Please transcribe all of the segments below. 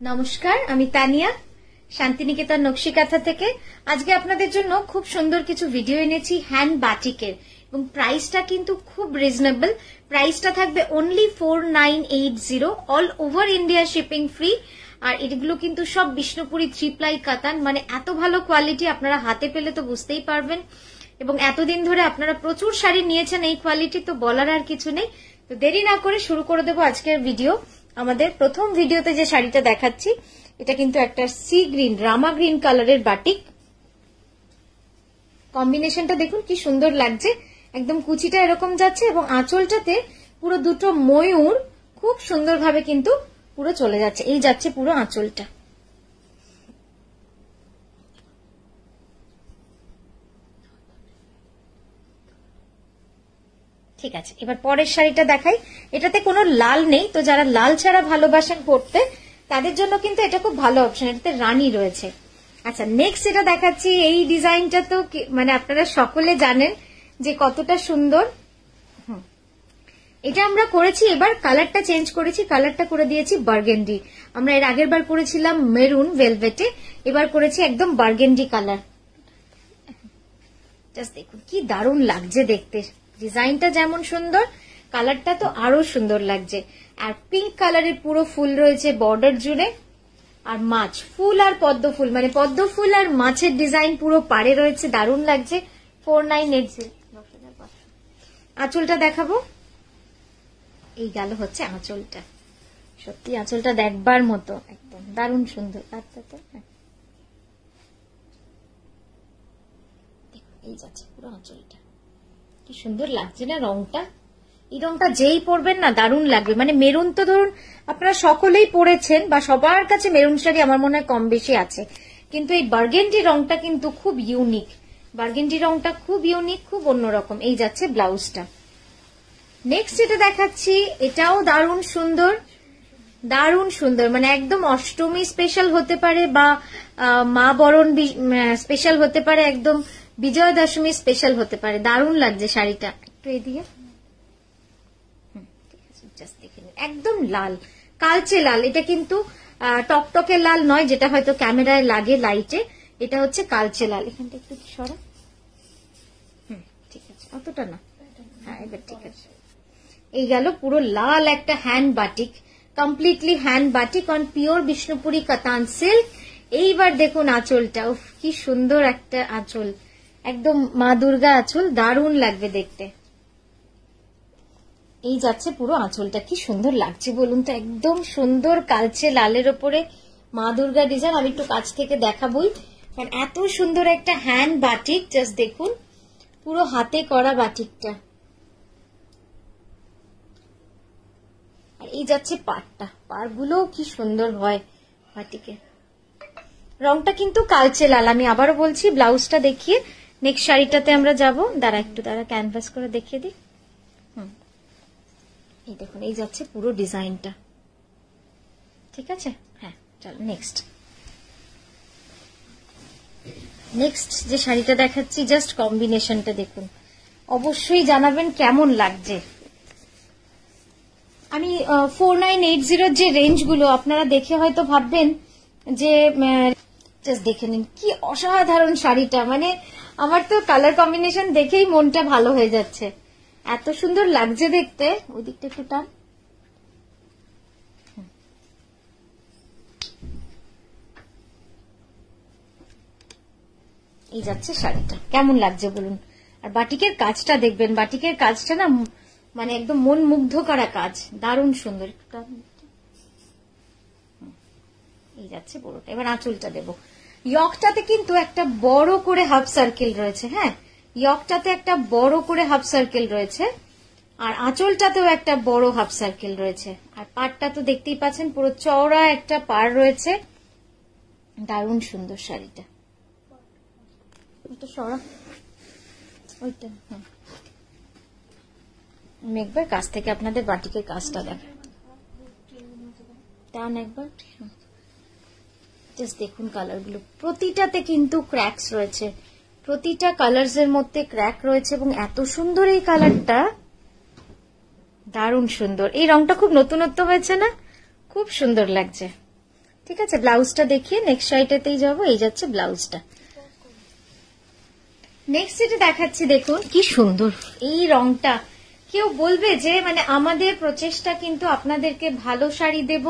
নমস্কার, আমি তানিয়া শান্তিনিকেতন নকশিকাঁথা থেকে। আজকে আপনাদের জন্য খুব সুন্দর কিছু ভিডিও এনেছি হ্যান্ড বাটিকের, এবং প্রাইসটা কিন্তু খুব রিজনেবল। প্রাইসটা থাকবে only 4980, all over India shipping free. আর এগুলো কিন্তু সব বিষ্ণুপুরি 3 প্লাই কাতান, মানে এত ভালো কোয়ালিটি আপনারা হাতে পেলে তো বুঝতেই পারবেন। এবং এতদিন ধরে আপনারা প্রচুর শাড়ি নিয়েছেন এই কোয়ালিটি, তো বলার আর কিছু নেই। তো দেরি না করে শুরু করে দেবো আজকের ভিডিও। আমাদের প্রথম ভিডিওতে যে শাড়িটা দেখাচ্ছি, এটা কিন্তু একটা সি গ্রিন, রামা গ্রিন কালারের বাটিক। কম্বিনেশনটা দেখুন কি সুন্দর লাগছে, একদম কুচিটা এরকম যাচ্ছে এবং আঁচলটাতে পুরো দুটো ময়ূর খুব সুন্দরভাবে কিন্তু পুরো চলে যাচ্ছে। এই যাচ্ছে পুরো আঁচলটা। ঠিক আছে, এবার পরের শাড়িটা দেখাই। এটাতে কোনো লাল নেই, তো যারা লাল ছাড়া ভালোবাসেন পরতে তাদের জন্য কিন্তু এটা খুব ভালো অপশন। এটাতে রানী রয়েছে। আচ্ছা, নেক্সট এটা দেখাচ্ছি। এই ডিজাইনটা তো মানে আপনারা সকলে জানেন যে কতটা সুন্দর। এটা আমরা করেছি, এবার কালারটা চেঞ্জ করেছি, কালারটা করে দিয়েছি বার্গেন্ডি। আমরা এর আগের বার করেছিলাম মেরুন ভেলভেটে, এবার করেছি একদম বার্গেন্ডি কালার। জাস্ট দেখুন কি দারুণ লাগছে দেখতে। ডিজাইনটা যেমন সুন্দর, কালারটা তো আরো সুন্দর লাগছে। আর পিঙ্ক কালারের পুরো ফুল রয়েছে বর্ডার জুড়ে, আর মাছ ফুল আর পদ্ম ফুল, মানে পদ্ম ফুল আর মাছের ডিজাইন পুরো পাড়ে রয়েছে, দারুণ লাগছে। 4980। আঁচলটা দেখাবো। এই গেল হচ্ছে আঁচলটা। সত্যি আঁচলটা দেখবার মতো, একদম দারুণ সুন্দর। এই যাচ্ছে পুরো আঁচলটা, কি সুন্দর লাগছে না রংটা। এই রংটা যেই পরবেন না দারুণ লাগবে। মানে মেরুন তো ধরুন আপনারা সকলেই পরেছেন, বা সবার কাছে মেরুন শাড়ি আমার মনে হয় কম বেশি আছে, কিন্তু এই বার্গেন্ডি রংটা কিন্তু খুব ইউনিক। বার্গেন্ডি রংটা খুব ইউনিক, খুব অন্যরকম। এই যাচ্ছে ব্লাউজটা। নেক্সট যেটা দেখাচ্ছি, এটাও দারুণ সুন্দর, দারুণ সুন্দর। মানে একদম অষ্টমী স্পেশাল হতে পারে, বা মা বরণ স্পেশাল হতে পারে, একদম বিজয়া দশমী স্পেশাল হতে পারে। দারুণ লাগছে শাড়িটা। একটু এদিকে একদম লাল, কালচে লাল। এটা কিন্তু টকটকে লাল নয়, যেটা হয়তো ক্যামেরায় লাগে লাইটে। এটা হচ্ছে কালচে লাল। এখানটা একটু সরা। ঠিক আছে, অতটা না। হ্যাঁ, এবার ঠিক আছে। এই গেল পুরো লাল একটা hand batik, completely hand batik on pure Bishnupuri katan silk. এইবার দেখুন আঁচলটা, উফ কি সুন্দর একটা আঁচল, একদম মা দুর্গা আঁচল, দারুণ লাগবে দেখতে। এই যাচ্ছে পুরো আঁচলটা, কি সুন্দর লাগছে বলুন তো, একদম সুন্দর কালচে লালের ওপরে মা দুর্গা ডিজাইন। আমি একটু কাছ থেকে দেখাবই, কারণ এত সুন্দর একটা হ্যান্ড বাটিক। জাস্ট দেখুন পুরো হাতে করা বাটিকটা। আর এই যাচ্ছে পাড়টা, পাড়গুলো কি সুন্দর হয় বাটিকে। রংটা কিন্তু কালচে লাল। আমি আবারও বলছি, ব্লাউজটা দেখিয়ে নেক্সট শাড়িটাতে আমরা যাব। দাঁড়া ক্যানভাস করে দেখিয়ে দিই। এই দেখুন, এই যাচ্ছে পুরো ডিজাইনটা। ঠিক আছে, হ্যাঁ চলো নেক্সট যে শাড়িটা দেখাচ্ছি, জাস্ট কম্বিনেশনটা দেখুন, অবশ্যই জানাবেন কেমন লাগছে। আমি 4980 যে রেঞ্জগুলো আপনারা দেখে হয়তো ভাববেন যে, জাস্ট দেখে নিন কি অসাধারণ শাড়িটা। মানে আমার তো কালার কম্বিনেশন দেখেই মনটা ভালো হয়ে যাচ্ছে, এত সুন্দর লাগছে দেখতে। ওই দিকটা একটু টান। এই যাচ্ছে শাড়িটা, কেমন লাগছে বলুন। আর বাটিকের কাজটা দেখবেন, বাটিকের কাজটা না মানে একদম মন মুগ্ধ করা কাজ, দারুণ সুন্দর। এই যাচ্ছে পুরোটা। এবার আঁচলটা দেবো। ইয়কটাতে কিন্তু একটা বড় করে হাফ সার্কেল রয়েছে। হ্যাঁ, ইয়কটাতে একটা বড় করে হাফ সার্কেল রয়েছে, আর আঁচলটাতেও একটা বড় হাফ সার্কেল রয়েছে। আর পাড়টা তো দেখতেই পাচ্ছেন, পুরো চওড়া একটা পাড় রয়েছে, দারুণ সুন্দর শাড়িটা। ওইটা সরা, ওইটা। আমি একবার কাছ থেকে আপনাদের বাটিকের কাজটা দেখাই। টান একবার। জাস্ট দেখুন কালারগুলো, প্রতিটাতে কিন্তু ক্র্যাকস রয়েছে, প্রতিটা কালার্স এর মধ্যে ক্র্যাক রয়েছে, এবং এত সুন্দর এই কালারটা, দারুণ সুন্দর। এই রংটা খুব নতুনত্ব হয়েছে না, খুব সুন্দর লাগছে। ঠিক আছে, ব্লাউজটা দেখিয়ে নেক্সট শাড়িটাতেই যাবো। এই যাচ্ছে ব্লাউজটা। নেক্সট যেটা দেখাচ্ছি দেখুন কি সুন্দর এই রংটা। কেউ বলবে যে মানে আমাদের প্রচেষ্টা কিন্তু আপনাদেরকে ভালো শাড়ি দেব,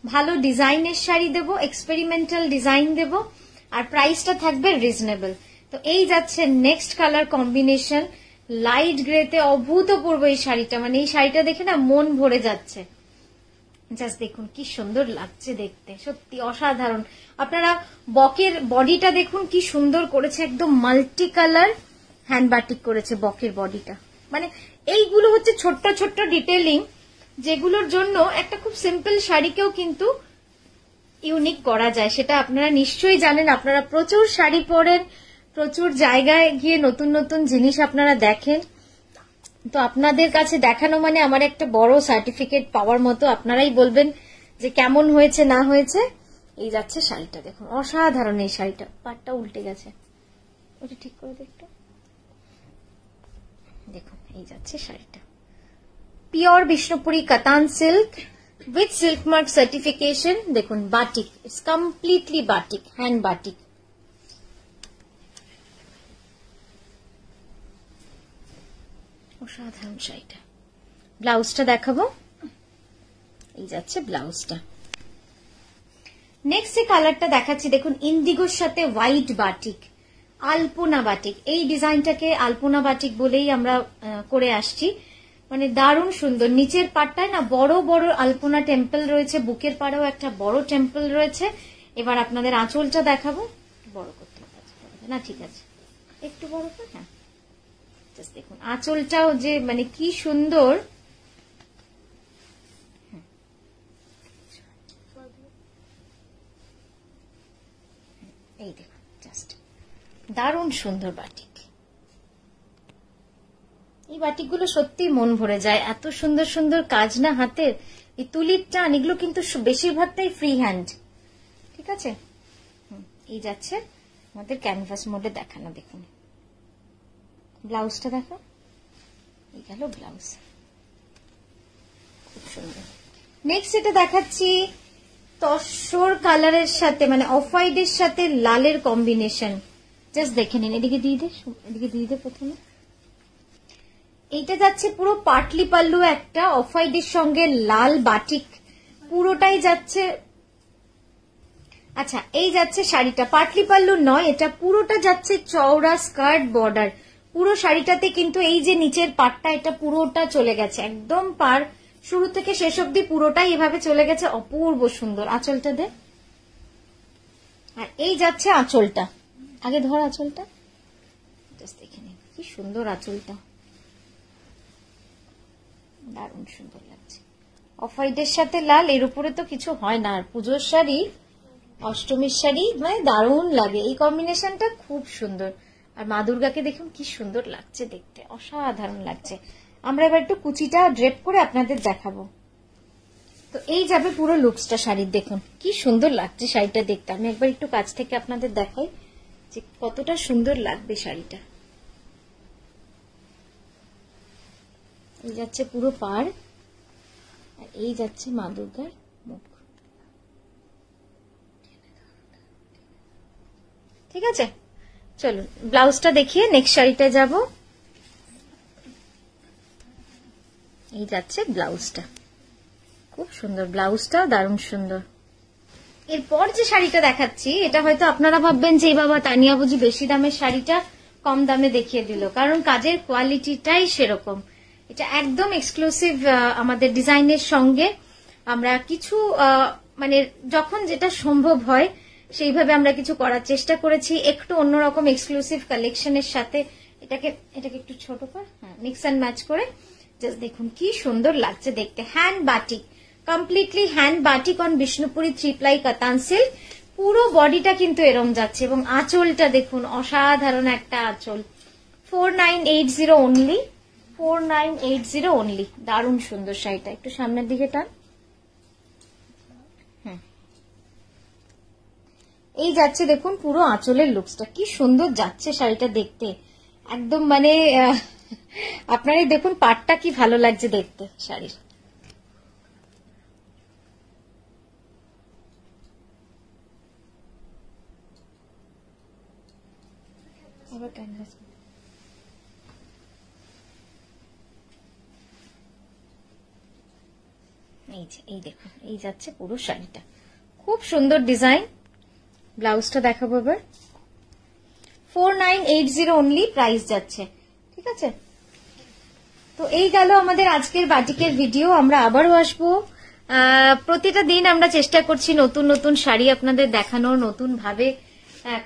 ভালো ডিজাইনের শাড়ি দেব, এক্সপেরিমেন্টাল ডিজাইন দেব, আর প্রাইসটা থাকবে রিজনেবল। তো এই যাচ্ছে নেক্সট কালার কম্বিনেশন, লাইট গ্রেতে অভূতপূর্ব এই শাড়িটা। মানে এই শাড়িটা দেখে না মন ভরে যাচ্ছে। জাস্ট দেখুন কি সুন্দর লাগছে দেখতে, সত্যি অসাধারণ। আপনারা বকের বডিটা দেখুন কি সুন্দর করেছে, একদম মাল্টি কালার হ্যান্ড বাটিক করেছে বকের বডিটা। মানে এইগুলো হচ্ছে ছোট্ট ছোট্ট ডিটেলিং, যেগুলোর জন্য একটা খুব সিম্পল শাড়িকেও কিন্তু ইউনিক করা যায়। সেটা আপনারা নিশ্চয়ই জানেন, আপনারা প্রচুর শাড়ি পরেন, প্রচুর জায়গায় গিয়ে নতুন নতুন জিনিস আপনারা দেখেন। তো আপনাদের কাছে দেখানো মানে আমার একটা বড় সার্টিফিকেট পাওয়ার মতো। আপনারাই বলবেন যে কেমন হয়েছে না হয়েছে। এই যাচ্ছে শাড়িটা দেখুন, অসাধারণ এই শাড়িটা। পাটটা উল্টে গেছে, ওটা ঠিক করে দেখতে। দেখুন এই যাচ্ছে শাড়িটা, pure Bishnupuri katan silk with silk mark certification. দেখুন batik, it's completely batik, hand batik. অসাধারণ শাড়িটা। ব্লাউজটা দেখাবো, এই যাচ্ছে ব্লাউজটা। নেক্সট যে কালারটা দেখাচ্ছি দেখুন, ইন্ডিগোর সাথে হোয়াইট বাটিক, আলপনা বাটিক। এই ডিজাইনটাকে আলপনা বাটিক বলেই আমরা করে আসছি। মানে দারুণ সুন্দর। নিচের পাটটায় না বড় বড় আলপনা টেম্পল রয়েছে, বুকের পাড়েও একটা বড় টেম্পল রয়েছে। এবার আপনাদের আঁচলটা দেখাবো। বড় করতে হবে না, ঠিক আছে, একটু বড় করে। হ্যাঁ, দেখুন আঁচলটাও যে মানে কি সুন্দর। এই দেখুন জাস্ট দারুণ সুন্দর বাটিক। এই বাটিকগুলো সত্যি মন ভরে যায়, এত সুন্দর সুন্দর কাজ না হাতের। এই তুলির টান, এগুলো কিন্তু বেশিরভাগটাই ফ্রি হ্যান্ড। ঠিক আছে, এই যাচ্ছে আমাদের ক্যানভাস মোডে দেখানো। দেখুন ব্লাউজটা দেখো, এই গেল ব্লাউজ, খুব সুন্দর। নেক্সট এটা দেখাচ্ছি তসর কালারের সাথে মানে অফ হোয়াইটের সাথে লালের কম্বিনেশন। জাস্ট দেখে নিন, এদিকে দিয়ে দে, এদিকে দিয়ে দে প্রথমে। এইটা যাচ্ছে পুরো পাটলি পাল্লু, একটা অফ হোয়াইটের সঙ্গে লাল বাটিক পুরোটাই যাচ্ছে। আচ্ছা, এই যাচ্ছে শাড়িটা, পাটলি পাল্লু নয়, এটা পুরোটা যাচ্ছে চওড়া স্কার্ট বর্ডার। পুরো শাড়িটাতে কিন্তু এই যে নিচের পাটটা, এটা পুরোটা চলে গেছে একদম পার শুরু থেকে শেষ অব্দি পুরোটাই এভাবে চলে গেছে, অপূর্ব সুন্দর। আঁচলটা দে। আর এই যাচ্ছে আঁচলটা, আগে ধর আঁচলটা, জাস্ট দেখে নিন কি সুন্দর আঁচলটা, দারুণ সুন্দর লাগছে। অফ হোয়াইটের সাথে লাল, এর উপরে তো কিছু হয় না। আর পুজোর শাড়ি, অষ্টমীর শাড়ি মানে দারুণ লাগে, এই কম্বিনেশনটা খুব সুন্দর। আর মা দুর্গাকে দেখুন কি সুন্দর লাগছে দেখতে, অসাধারণ লাগছে। আমরা এবার একটু কুচিটা ড্রেপ করে আপনাদের দেখাবো। তো এই যাবে পুরো লুকসটা শাড়ির। দেখুন কি সুন্দর লাগছে শাড়িটা দেখতে। আমি একবার একটু কাছ থেকে আপনাদের দেখাই যে কতটা সুন্দর লাগবে শাড়িটা। এই যাচ্ছে পুরো পাড়, আর এই যাচ্ছে মা দুর্গার মুখ। ঠিক আছে, চলুন ব্লাউজটা দেখিয়ে নেক্সট শাড়িটা যাব। এই যাচ্ছে ব্লাউজটা, খুব সুন্দর ব্লাউজটা, দারুণ সুন্দর। এরপর যে শাড়িটা দেখাচ্ছি, এটা হয়তো আপনারা ভাববেন যে এই বাবা তানিয়া বুঝি বেশি দামের শাড়িটা কম দামে দেখিয়ে দিল, কারণ কাজের কোয়ালিটিটাই সেরকম। এটা একদম এক্সক্লুসিভ আমাদের ডিজাইনের সঙ্গে। আমরা কিছু মানে যখন যেটা সম্ভব হয় সেইভাবে আমরা কিছু করার চেষ্টা করেছি, একটু অন্যরকম এক্সক্লুসিভ কালেকশনের সাথে। এটাকে একটু ছোট কর, হ্যাঁ, মিক্স অ্যান্ড ম্যাচ করে। জাস্ট দেখুন কি সুন্দর লাগছে দেখতে। Hand batik, completely hand batik on Bishnupuri 3 ply কাতান সিল্ক। পুরো বডিটা কিন্তু এরম যাচ্ছে, এবং আঁচলটা দেখুন অসাধারণ একটা আঁচল। 4980 অনলি, 4980 অনলি। দারুণ সুন্দর শাড়িটা, একটু সামনের দিকে টান। এই যাচ্ছে দেখুন পুরো আঁচলের লুকসটা, কি সুন্দর যাচ্ছে শাড়িটা দেখতে একদম। মানে আপনারাই দেখুন পাটটা কি ভালো লাগছে দেখতে শাড়ির। আবার ক্যানভাস, এই দেখুন এই যাচ্ছে পুরো শাড়িটা, খুব সুন্দর ডিজাইন। ব্লাউজটা দেখাবো এবার। 4980 অনলি প্রাইস যাচ্ছে, ঠিক আছে। তো এই গেল আমাদের আজকের বাটিকের ভিডিও। আমরা আবারও আসবো, প্রতিটা দিন আমরা চেষ্টা করছি নতুন নতুন শাড়ি আপনাদের দেখানোর, নতুন ভাবে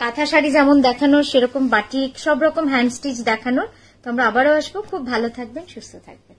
কাঁথা শাড়ি যেমন দেখানোর সেরকম বাটিক সব রকম হ্যান্ড স্টিচ দেখানোর। তো আমরা আবারও আসবো। খুব ভালো থাকবেন, সুস্থ থাকবেন।